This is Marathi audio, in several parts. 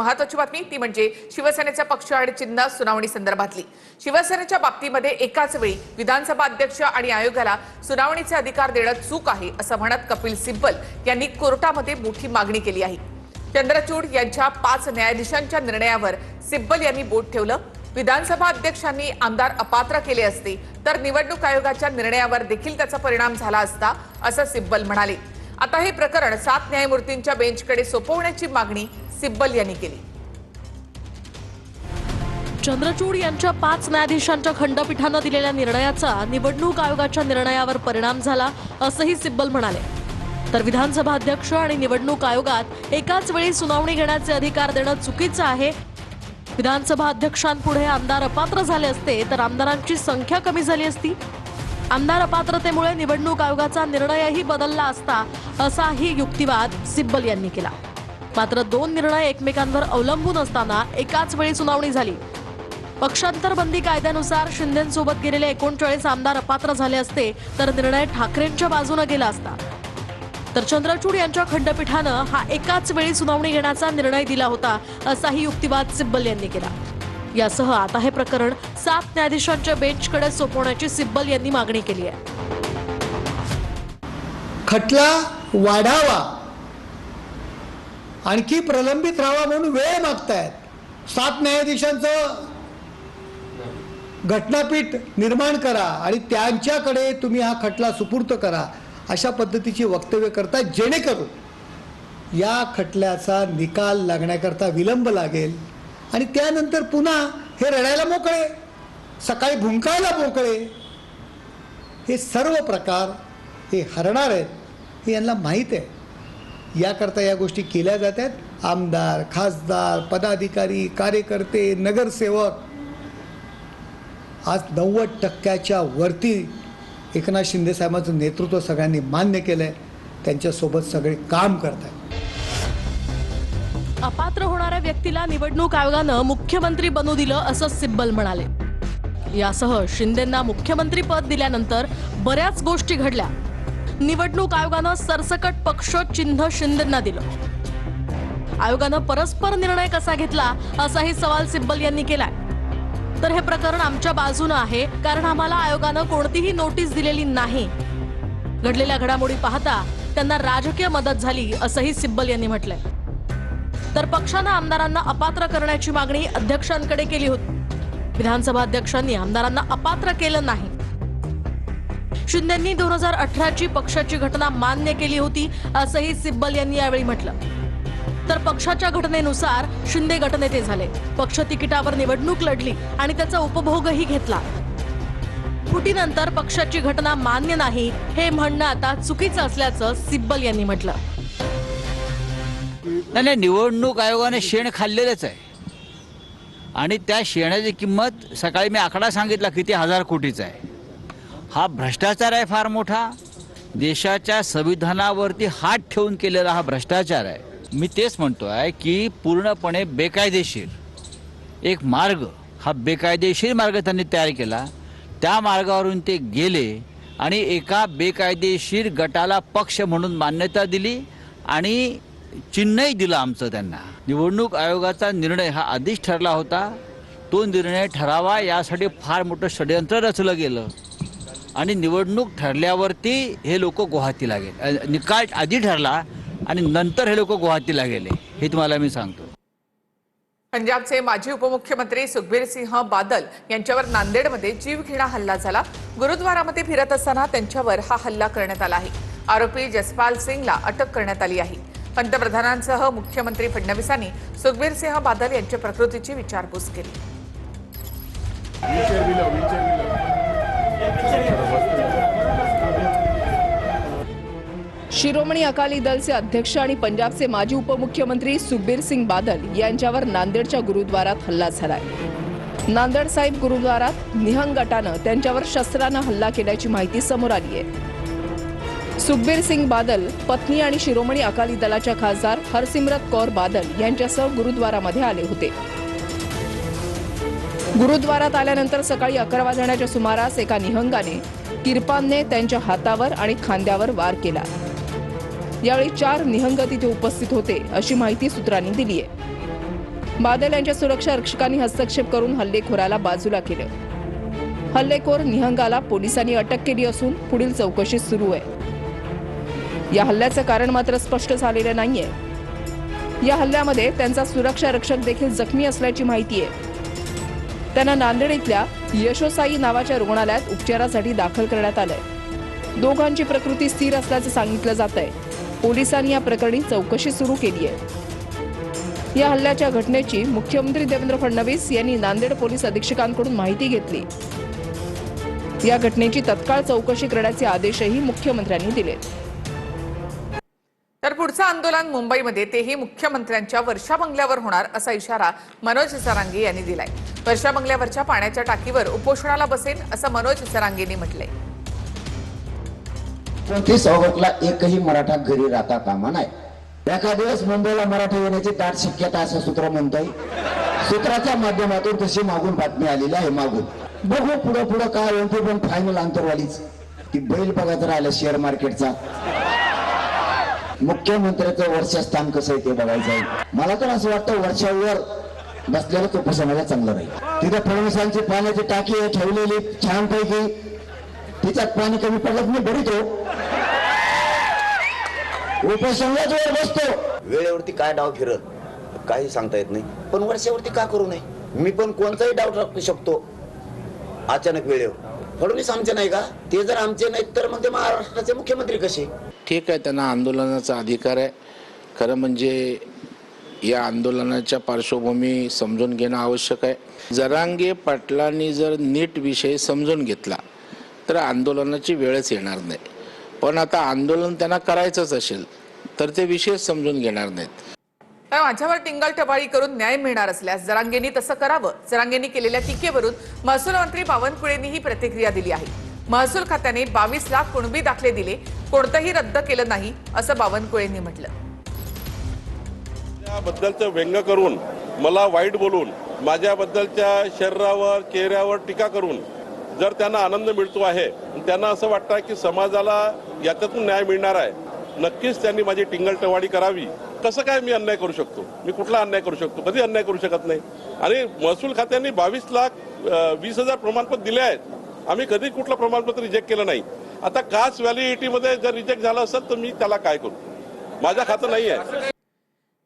महत्त्वाची बातमी ती म्हणजे शिवसेनेचा पक्ष आणि चिन्ह सुनावणी संदर्भातली। शिवसेनेच्या बाबतीमध्ये एकाच वेळी विधानसभा अध्यक्ष आणि आयोगाला सुनावणीचे अधिकार देणं चूक आहे असं म्हणत कपिल सिब्बल यांनी कोर्टामध्ये मोठी मागणी केली आहे। चंद्रचूड यांच्या 5 न्यायाधीशांच्या निर्णयावर सिब्बल यांनी बोट ठेवलं। विधानसभा अध्यक्षांनी आमदार अपात्र केले असते तर निवडणूक आयोगाच्या निर्णयावर देखील त्याचा परिणाम झाला असता असं सिब्बल म्हणाले। आता हे प्रकरण 7 न्यायमूर्तींच्या बेंचकडे सोपवण्याची मागणी सिब्बल यांनी केली। चंद्रचूड यांच्या 5 न्यायाधीशांच्या खंडपीठाने दिलेल्या निर्णयाचा निवडणूक आयोगाच्या निर्णयावर परिणाम झाला असंही सिब्बल म्हणाले। तर विधानसभा अध्यक्ष आणि निवडणूक आयोगात एकाच वेळी सुनावणी घेण्याचे अधिकार देणं चुकीचं आहे। विधानसभा अध्यक्षांपुढे आमदार अपात्र झाले असते तर आमदारांची संख्या कमी झाली असती। आमदार अपात्रतेमुळे निवडणूक आयोगाचा निर्णयही बदलला असता असाही युक्तिवाद सिब्बल यांनी केला। मात्र 2 निर्णय एकमेकांवर अवलंबून असताना एकाच वेळी सुनावणी झाली। पक्षांतर बंदी कायद्यानुसार शिंदेंसोबत गेलेले 39 आमदार अपात्र झाले असते तर निर्णय ठाकरेंच्या बाजूने गेला असता। तर चंद्रचूड यांच्या खंडपीठानं हा एकाच वेळी सुनावणी घेण्याचा निर्णय दिला होता असाही युक्तिवाद सिब्बल यांनी केला। यासह आता हे प्रकरण 7 न्यायाधीशांच्या बेंचकडे सोपवण्याची सिब्बल यांनी मागणी केली आहे। खटला वाढावा आणखी प्रलंबित राहावा म्हणून वेळ मागतायत। 7 न्यायाधीशांचं घटनापीठ निर्माण करा आणि त्यांच्याकडे तुम्ही हा खटला सुपूर्द करा अशा पद्धतीची वक्तव्य करता जेणेकरून या खटल्याचा निकाल लागण्याकरता विलंब लागेल आणि त्यानंतर पुन्हा हे रडायला मोकळे, सकाळी भुंकायला मोकळे। हे सर्व प्रकार हे हरणार आहेत हे यांना माहीत आहे। याकरता या गोष्टी केल्या जातात। आमदार, खासदार, पदाधिकारी, कार्यकर्ते, नगरसेवक आज 90% वरती एकनाथ शिंदे साहेबांचं नेतृत्व सगळ्यांनी मान्य केलंय, त्यांच्यासोबत सगळे काम करतात। अपात्र होणाऱ्या व्यक्तीला निवडणूक आयोगानं मुख्यमंत्री बनू दिलं असं सिब्बल म्हणाले। यासह शिंदेंना मुख्यमंत्री पद दिल्यानंतर बऱ्याच गोष्टी घडल्या। निवडणूक आयोगानं सरसकट पक्ष चिन्ह शिंदेंना दिलं। आयोगानं परस्पर निर्णय कसा घेतला असाही सवाल सिब्बल यांनी केलाय। तर हे प्रकरण आमच्या बाजूने आहे कारण आम्हाला आयोगानं कोणतीही नोटीस दिलेली नाही। घडलेल्या घडामोडी पाहता त्यांना राजकीय मदत झाली असंही सिब्बल यांनी म्हटलंय। तर पक्षानं आमदारांना अपात्र करण्याची मागणी अध्यक्षांकडे केली होती। विधानसभा अध्यक्षांनी आमदारांना अपात्र केलं नाही। शिंदेंनी 2018ची पक्षाची घटना मान्य केली होती असंही सिब्बल यांनी यावेळी म्हटलं। तर पक्षाच्या घटनेनुसार शिंदे गटनेते झाले, पक्ष तिकिटावर निवडणूक लढली आणि त्याचा उपभोगही घेतला। फुटीनंतर पक्षाची घटना मान्य नाही हे म्हणणं आता चुकीचं असल्याचं सिब्बल यांनी म्हटलं। नाही, निवडणूक आयोगाने शेण खाल्लेलंच आहे आणि त्या शेणाची किंमत सकाळी मी आकडा सांगितला किती 1000 कोटीचा आहे। हा भ्रष्टाचार आहे फार मोठा। देशाच्या संविधानावरती हात ठेवून केलेला हा भ्रष्टाचार आहे। मी तेच म्हणतोय की पूर्णपणे बेकायदेशीर एक मार्ग, हा बेकायदेशीर मार्ग त्यांनी तयार केला। त्या मार्गावरून ते गेले आणि एका बेकायदेशीर गटाला पक्ष म्हणून मान्यता दिली आणि चिन्हही दिलं आमचं त्यांना। निवडणूक आयोगाचा निर्णय हा आधीच ठरला होता। तो निर्णय ठरावा यासाठी फार मोठं षडयंत्र रचलं गेलं आणि निवडणूक ठरल्यावरती हे लोक गुवाहाटीला गेले। निकाल आधी ठरला आणि नंतर हे लोक गुवाहाटीला गेले, हे तुम्हाला मी सांगतो। पंजाबचे माजी उपमुख्यमंत्री सुखबीर सिंह बादल यांच्यावर नांदेडमध्ये जीवघेणा हल्ला झाला। गुरुद्वारामध्ये फिरत असताना त्यांच्यावर हा हल्ला करण्यात आला आहे। आरोपी जसपाल सिंगला अटक करण्यात आली आहे। पंतप्रधानांसह मुख्यमंत्री फडणवीसांनी सुखबीर सिंह बादल यांच्या प्रकृतीची विचारपूस केली। शिरोमणी अकाली दलचे अध्यक्ष आणि पंजाबचे माजी उपमुख्यमंत्री सुखबीर सिंग बादल यांच्यावर नांदेडच्या गुरुद्वारात हल्ला झालाय। नांदेड साहिब गुरुद्वारात निहंग गटानं त्यांच्यावर शस्त्रानं हल्ला केल्याची माहिती समोर आली आहे। सुखबीर सिंग बादल पत्नी आणि शिरोमणी अकाली दलाच्या खासदार हरसिमरत कौर बादल यांच्यासह गुरुद्वारामध्ये आले होते। गुरुद्वारात आल्यानंतर सकाळी 11 वाजण्याच्या सुमारास एका निहंगाने किरपानने त्यांच्या हातावर आणि खांद्यावर वार केला। यावेळी 4 निहंग तिथे उपस्थित होते अशी माहिती सूत्रांनी दिली आहे। बादल यांच्या सुरक्षा रक्षकांनी हस्तक्षेप करून हल्लेखोराला बाजूला केलं. हल्लेखोर निहंगाला पोलिसांनी अटक केली असून पुढील चौकशी सुरू आहे. या हल्ल्याचं कारण मात्र स्पष्ट झालेलं नाहीये. या हल्ल्यामध्ये त्यांचा सुरक्षा रक्षक देखील जखमी असल्याची माहिती आहे. त्यांना नांदेड इथल्या यशोसाई नावाच्या रुग्णालयात उपचारासाठी दाखल करण्यात आलंय. दोघांची प्रकृती स्थिर असल्याचं सांगितलं जात आहे. पोलिसांनी या प्रकरणी चौकशी सुरू केली आहे. या हल्ल्याच्या घटनेची मुख्यमंत्री देवेंद्र फडणवीस यांनी नांदेड पोलीस अधीक्षकांकडून माहिती घेतली. या घटनेची तत्काळ चौकशी करण्याचे आदेशही मुख्यमंत्र्यांनी दिले. तर पुढचं आंदोलन मुंबईमध्ये तेही मुख्यमंत्र्यांच्या वर्षा बंगल्यावर होणार असा इशारा मनोज जरांगे यांनी दिलाय. वर्षा बंगल्यावरच्या पाण्याच्या टाकीवर उपोषणाला बसेल असं मनोज जरांगेंनी म्हटलंय. 29 ऑगस्टला एकही मराठा घरी राहता कामा नये. एका दिवस मुंबईला मराठा येण्याची दाट शक्यता असं सूत्र म्हणतंय. सूत्राच्या माध्यमातून तशी मागून बातमी आलेली आहे. मागून बघू पुढं पुढं काय होते, पण फायनल अंतरवालीच ती बैल बघायचं राहिलं शेअर मार्केटचा. मुख्यमंत्र्याचं वर्षस्थान कसं आहे ते बघायचं आहे. मला तर असं वाटतं वर्षावर बसलेलं उपोषणाला चांगलं राहील. तिथे फडणवीसांची पाण्याची टाकी आहे ठेवलेली छानपैकी, तिच्यात पाणी कमी पडत नाही भरितो. उपोषणाला जोर बसतो. वेळेवरती काय डाव फिरत काही सांगता येत नाही, पण वर्षावरती का करू नये. मी पण कोणताही डाव टाकू शकतो अचानक वेळेवर. फडणवीस आमचे नाही का? ते जर आमचे नाहीत तर मग ते महाराष्ट्राचे मुख्यमंत्री कसे? ठीक आहे, त्यांना आंदोलनाचा अधिकार आहे. खरं म्हणजे या आंदोलनाच्या पार्श्वभूमी समजून घेणं आवश्यक आहे. जरांगे पाटलांनी जर नीट विषय समजून घेतला तर आंदोलनाची वेळच येणार नाही. पण आता आंदोलन त्यांना करायचंच असेल तर ते विषय समजून घेणार नाहीत. तर माझ्यावर टिंगलटवाळी करून न्याय मिळणार असल्यास जरांगेंनी तसं करावं. जरांगेंनी केलेल्या टीकेवरून महसूल मंत्री बावनकुळेंनी ही प्रतिक्रिया दिली आहे. महसूल खात्याने 22 लाख कुणबी दाखले दिले, कोणतंही रद्द केलं नाही असं बावनकुळेंनी म्हटलं. त्याबद्दलचं व्यंग करून, मला वाईट बोलून, माझ्याबद्दलच्या शरीरावर चेहऱ्यावर टीका करून जर त्यांना आनंद मिळतो आहे, त्यांना असं वाटतं की समाजाला याच्यातून न्याय मिळणार आहे, नक्कीच त्यांनी माझी टिंगलटवाडी करावी. कसं काय मी अन्याय करू शकतो? मी कुठला अन्याय करू शकतो? कधी अन्याय करू शकत नाही. आणि महसूल खात्याने 22,20,000 प्रमाणपत्र दिले आहेत. आम्ही कधी कुठलं प्रमाणपत्र रिजेक्ट केलं नाही. आता कास्ट व्हॅलिडिटीमध्ये जर रिजेक्ट झालं असेल तर मी त्याला काय करू? माझ्या खातं नाही आहे.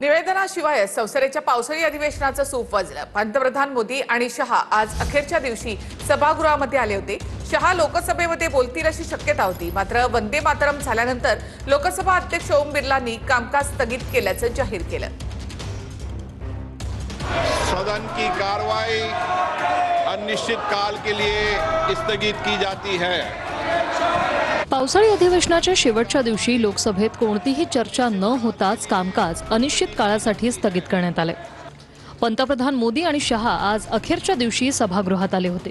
निवेदनाशिवाय संसदेच्या पावसाळी अधिवेशनाचं सूप वाजलं. पंतप्रधान मोदी आणि शहा आज अखेरच्या दिवशी सभागृहामध्ये आले होते. शहा लोकसभेमध्ये बोलतील अशी शक्यता होती, मात्र वंदे मातरम झाल्यानंतर लोकसभा अध्यक्ष ओम बिर्लांनी कामकाज स्थगित केल्याचं जाहीर केलं. सदन की कार्रवाई अनिश्चित काल के लिए स्थगित की जाती है. पावसाळी अधिवेशनाच्या शेवटच्या दिवशी लोकसभेत कोणतीही चर्चा न होताच कामकाज अनिश्चित काळासाठी स्थगित करण्यात आले. पंतप्रधान मोदी आणि शहा आज अखेरच्या दिवशी सभागृहात आले होते.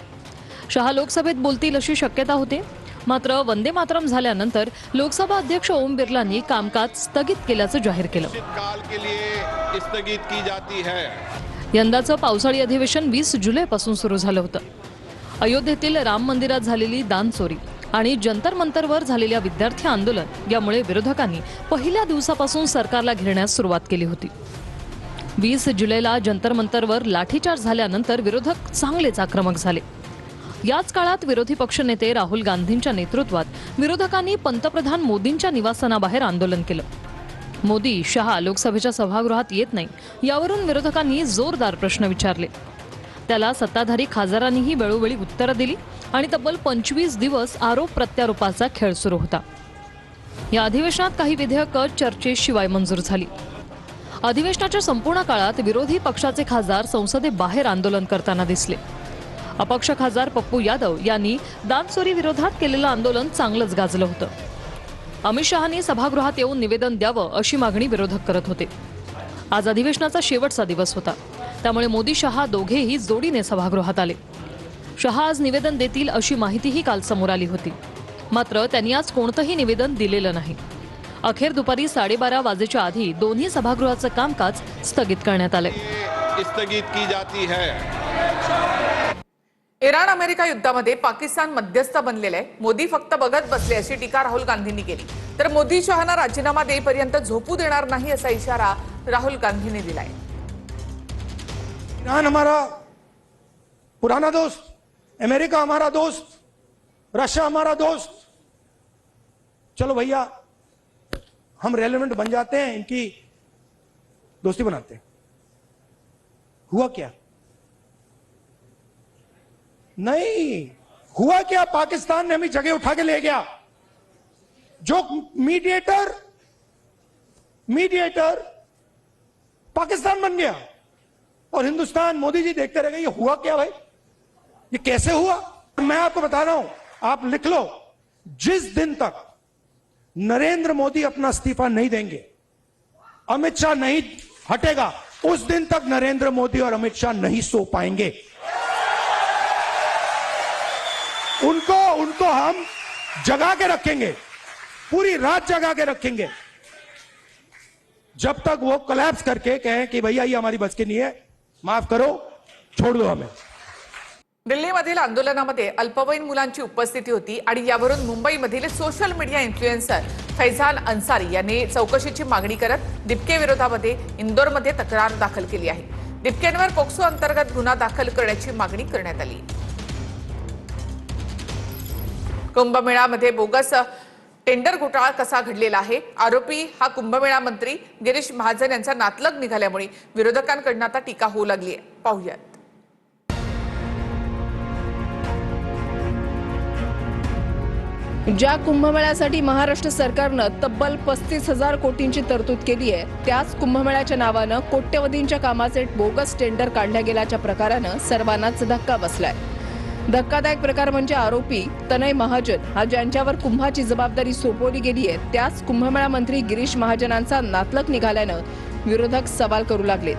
शहा लोकसभेत बोलतील अशी शक्यता होती, मात्र वंदे मातरम झाल्यानंतर लोकसभा अध्यक्ष ओम बिर्लांनी कामकाज स्थगित केल्याचं जाहीर केलं. काल के लिए स्थगित की जाती है. यंदाचं पावसाळी अधिवेशन 20 जुलैपासून सुरू झालं होतं. अयोध्येतील राम मंदिरात झालेली दानचोरी आणि जंतर मंतरवर झालेल्या विद्यार्थी आंदोलन यामुळे विरोधकांनी पहिल्या दिवसापासून सरकारला घेरण्यास सुरुवात केली होती. 20 जुलैला जंतर मंतरवर लाठीचार्ज झाल्यानंतर विरोधक चांगलेच आक्रमक झाले. याच काळात विरोधी पक्षनेते राहुल गांधींच्या नेतृत्वात विरोधकांनी पंतप्रधान मोदींच्या निवासस्थानाबाहेर आंदोलन केलं. मोदी शहा लोकसभेच्या सभागृहात येत नाही यावरून विरोधकांनी जोरदार प्रश्न विचारले. त्याला सत्ताधारी खासदारांनीही वेळोवेळी उत्तरं दिली आणि तब्बल 25 दिवस आरोप प्रत्यारोपाचा खेळ सुरू होता. या अधिवेशनात काही विधेयकं चर्चेशिवाय मंजूर झाली. अधिवेशनाच्या संपूर्ण काळात विरोधी पक्षाचे खासदार संसदेबाहेर आंदोलन करताना दिसले. अपक्ष खासदार पप्पू यादव यांनी दानचोरी विरोधात केलेलं आंदोलन चांगलंच गाजलं होतं. अमित शहानी सभागृहात येऊन निवेदन द्यावं अशी मागणी विरोधक करत होते. आज अधिवेशनाचा शेवटचा दिवस होता, त्यामुळे मोदी शहा दोघेही जोडीने सभागृहात आले. शहा आज निवेदन देतील अशी माहितीही काल समोर आली होती, मात्र त्यांनी आज कोणतंही निवेदन दिलेलं नाही. अखेर दुपारी 12:30 वाजेच्या आधी दोन्ही सभागृहाचं कामकाज स्थगित करण्यात आले. स्थगित की जाती है. इराण अमेरिका युद्धामध्ये पाकिस्तान मध्यस्थ बनलेला आहे. मोदी फक्त बघत बसले अशी टीका राहुल गांधींनी केली. तर मोदी शहांना राजीनामा देईपर्यंत झोपू देणार नाही असा इशारा राहुल गांधींनी दिलाय. ईरान हमारा पुराना दोस्त, अमेरिका हमारा दोस्त, रशिया हमारा दोस्त, चलो भैया हम रेलेवेंट बन जाते हैं, इनकी दोस्ती बनाते हैं। हुआ क्या? नहीं हुआ क्या, पाकिस्तान ने हमें जगह उठा के ले गया। जो मीडिएटर पाकिस्तान बन गया और हिंदुस्तान, मोदी जी देखते रह गए। ये हुआ क्या भाई, ये कैसे हुआ? मैं आपको बता रहा हूं, आप लिख लो, जिस दिन तक नरेंद्र मोदी अपना इस्तीफा नहीं देंगे, अमित शाह नहीं हटेगा, उस दिन तक नरेंद्र मोदी और अमित शाह नहीं सो पाएंगे। उनको हम जगा के रखेंगे, पूरी रात जगा के रखेंगे, जब तक वो कोलैप्स करके कहें कि भैया ये हमारी बस की नहीं है, माफ करो, छोड़ दो हमें। दिल्लीमधील आंदोलनामध्ये अल्पवयीन मुलांची उपस्थिती होती आणि यावरून मुंबईमधील social media influencer Faizan Ansari यांनी चौकशीची मागणी करत दिपके विरोधामध्ये इंदोरमध्ये तक्रार दाखल केली आहे। दिपकेंवर पोक्सो अंतर्गत गुन्हा दाखल करण्याची मागणी करण्यात आली। कुंभमेळ्यामध्ये बोगस टेंडर घोटाळा कसा घडलेला आहे, आरोपी हा कुंभमेळा मंत्री गिरीश महाजन यांचा नातलग निघाल्यामुळे विरोधकांकडून आता टीका होऊ लागली आहे। पाहूयात। ज्या कुंभमेळ्यासाठी महाराष्ट्र सरकारनं तब्बल 35,000 कोटींची तरतूद केली आहे, त्याच कुंभमेळ्याच्या नावानं कोट्यवधींच्या कामाचे बोगस टेंडर काढल्या गेल्याच्या प्रकारानं सर्वांनाच धक्का बसलाय। धक्कादायक प्रकार म्हणजे आरोपी तनय महाजन हा ज्यांच्यावर कुंभाची जबाबदारी सोपवली गेली आहे, त्याच कुंभमेळा मंत्री गिरीश महाजनांचा नातलग निघाल्यानं विरोधक सवाल करू लागले।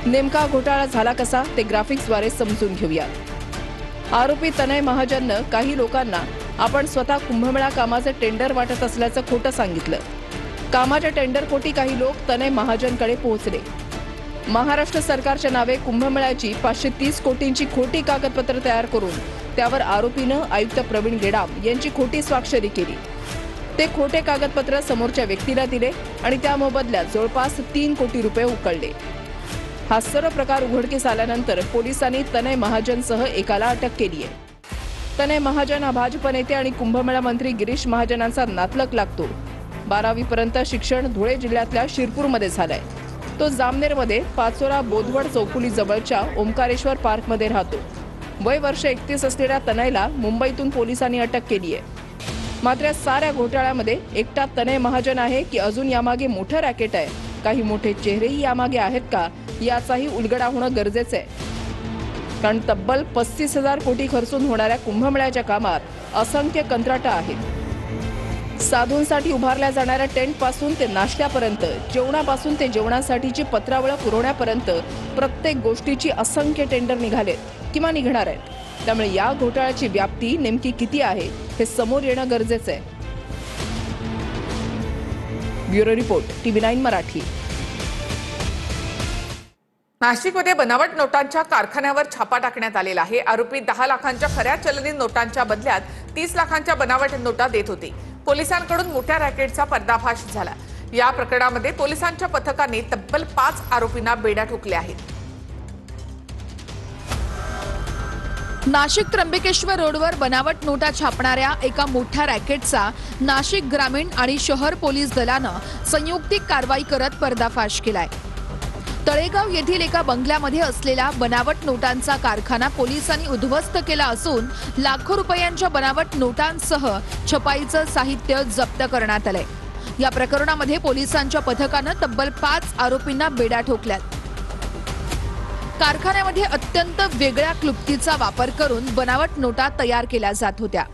नेमका घोटाळा झाला कसा ते ग्राफिक्सद्वारे समजून घेऊया। आरोपी तनय महाजननं काही लोकांना आपण स्वतः कुंभमेळा कामाचे टेंडर वाटत असल्याचं खोटं सांगितलं। कामाच्या टेंडरपोटी काही लोक तनय महाजनकडे पोहोचले। महाराष्ट्र सरकारच्या नावे कुंभमेळ्याची 530 कोटींची खोटी कागदपत्र तयार करून त्यावर आरोपीनं आयुक्त प्रवीण गेडाम यांची खोटी स्वाक्षरी केली। ते खोटे कागदपत्र समोरच्या व्यक्तीला दिले आणि त्या मोबदल्यात जवळपास 3 कोटी रुपये उकळले। हा सर्व प्रकार उघडकीस आल्यानंतर पोलिसांनी तनय महाजनसह एकाला अटक केली आहे। तनय महाजन हा भाजप नेते आणि कुंभमेळा मंत्री गिरीश महाजनांचा नातलग लागतो। 12वी पर्यंत शिक्षण धुळे जिल्ह्यातल्या शिरपूरमध्ये झालंय। तो जामनेरमध्ये पाचोरा बोधवड चौफुली जवळच्या ओमकारेश्वर पार्कमध्ये राहतो। वय वर्ष 31 असलेल्या तनयला मुंबईतून पोलिसांनी अटक केली आहे। मात्र साऱ्या घोटाळ्यामध्ये एकटा तनय महाजन आहे की अजून यामागे मोठं रॅकेट आहे, काही मोठे चेहरेही यामागे आहेत का, याचाही उलगडा होणं गरजेचं आहे। कारण तब्बल 35,000 कोटी खर्चून होणाऱ्या कुंभमेळ्याच्या कामात असंख्य कंत्राटं आहेत। साधूंसाठी उभारल्या जाणाऱ्या टेंट पासून ते नाश्त्यापर्यंत, जेवणापासून ते जेवणासाठीची पत्रावळं पुरवण्यापर्यंत प्रत्येक गोष्टीची असंख्य टेंडर निघालेत किंवा निघणार आहेत। त्यामुळे या घोटाळ्याची व्याप्ती नेमकी किती आहे हे समोर येणं गरजेचं आहे। Bureau report TV9 Marathi. नाशिकमध्ये बनावट नोटांच्या कारखान्यावर छापा टाकण्यात आलेला आहे। आरोपी 10 लाखांच्या खऱ्या चलनी नोटांच्या बदल्यात 30 लाखांच्या बनावट नोटा देत होते। पोलिसांकडून मोठ्या रॅकेटचा पर्दाफाश झाला। या प्रकरणामध्ये पोलिसांच्या पथकाने तब्बल 5 आरोपींना बेड्या ठोकल्या आहेत। नाशिक त्र्यंबकेश्वर रोडवर बनावट नोटा छापणाऱ्या एका मोठ्या रॅकेटचा नाशिक ग्रामीण आणि शहर पोलीस दलानं संयुक्तिक कारवाई करत पर्दाफाश केलाय। तळेगाव येथील एका बंगल्यामध्ये असलेला बनावट नोटांचा कारखाना पोलिसांनी उद्ध्वस्त केला असून लाखो रुपयांच्या बनावट नोटांसह छपाईचं साहित्य जप्त करण्यात आलंय। या प्रकरणामध्ये पोलिसांच्या पथकानं तब्बल 5 आरोपींना बेड्या ठोकल्यात। कारखान्यामध्ये अत्यंत वेगळ्या क्लुप्तीचा वापर करून बनावट नोटा तयार केल्या जात होत्या।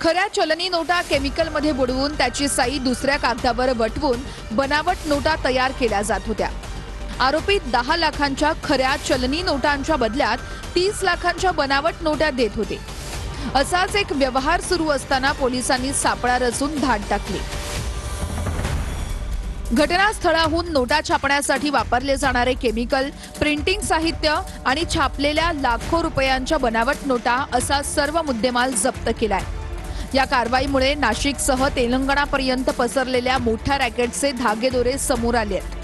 खऱ्या चलनी नोटा केमिकलमध्ये बुडवून त्याची साई दुसऱ्या कागदावर वटवून बनावट नोटा तयार केल्या जात होत्या। आरोपी 10 लाखांच्या खऱ्या चलनी नोटांच्या बदल्यात 30 लाखांच्या बनावट नोटा देत होते। असाच एक व्यवहार सुरू असताना पोलिसांनी सापळा रचून धाड टाकली। घटनास्थळाहून नोटा छापण्यासाठी वापरले जाणारे केमिकल, प्रिंटिंग साहित्य आणि छापलेल्या लाखो रुपयांच्या बनावट नोटा असा सर्व मुद्देमाल जप्त केलाय। या कारवाईमुळे नाशिकसह तेलंगणापर्यंत पसरलेल्या मोठ्या रॅकेटचे धागेदोरे समोर आले आहेत।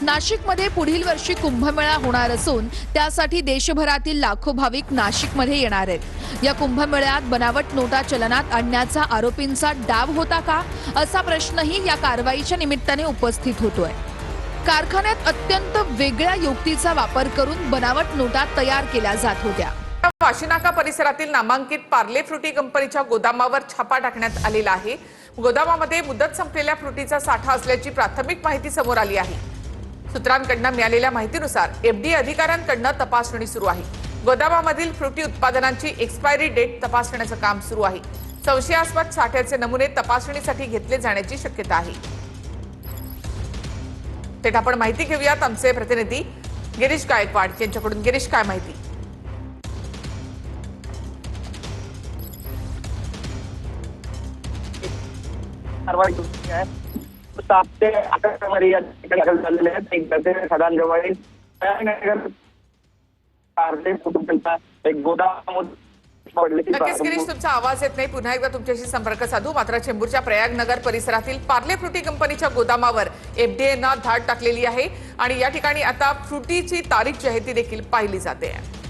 नाशिकमध्ये पुढील वर्षी कुंभमेळा होणार असून त्यासाठी देशभरातील लाखो भाविक नाशिकमध्ये येणार आहेत। या कुंभमेळ्यात बनावट नोटा चलनात आणण्याचा आरोपींचा डाव होता का, असा प्रश्नही या कारवाईच्या निमित्ताने उपस्थित होतोय। कारखान्यात अत्यंत वेगळ्या युक्तीचा वापर करून बनावट नोटा तयार केल्या जात होत्या। वाशीनाका परिसरातील नामांकित पार्ले फ्रुटी कंपनीच्या गोदामावर छापा टाकण्यात आलेला आहे। गोदामामध्ये मुदत संपलेल्या फ्रुटीचा साठा असल्याची प्राथमिक माहिती समोर आली आहे। सूत्रांकडून मिळालेल्या माहितीनुसार एफडीए अधिकाऱ्यांकडून तपासणी सुरू आहे। गोदामामधील फ्रुटी उत्पादनांची एक्सपायरी डेट तपासण्याचं काम सुरू आहे। संशयास्पद साठ्याचे नमुने तपासणीसाठी घेतले जाण्याची शक्यता आहे। थेट आपण माहिती घेऊयात आमचे प्रतिनिधी गिरीश गायकवाड यांच्याकडून। गिरीश, काय माहिती? कारवाई सुरू आहे। 7 ते 11 मध्ये या ठिकाणी दाखल झालेले आहेत। एक गरजे सदानजवळील पार्ले कुटुंबाचा एक गोदाम नक्कीच गिरीश, तुमचा आवाज येत नाही। पुन्हा एकदा तुमच्याशी संपर्क साधू। मात्र चेंबूरच्या प्रयागनगर परिसरातील पार्ले फ्रुटी कंपनीच्या गोदामावर एफडीएनं धाड टाकलेली आहे आणि या ठिकाणी आता फ्रुटीची तारीख जी आहे ती देखील पाहिली जाते आहे।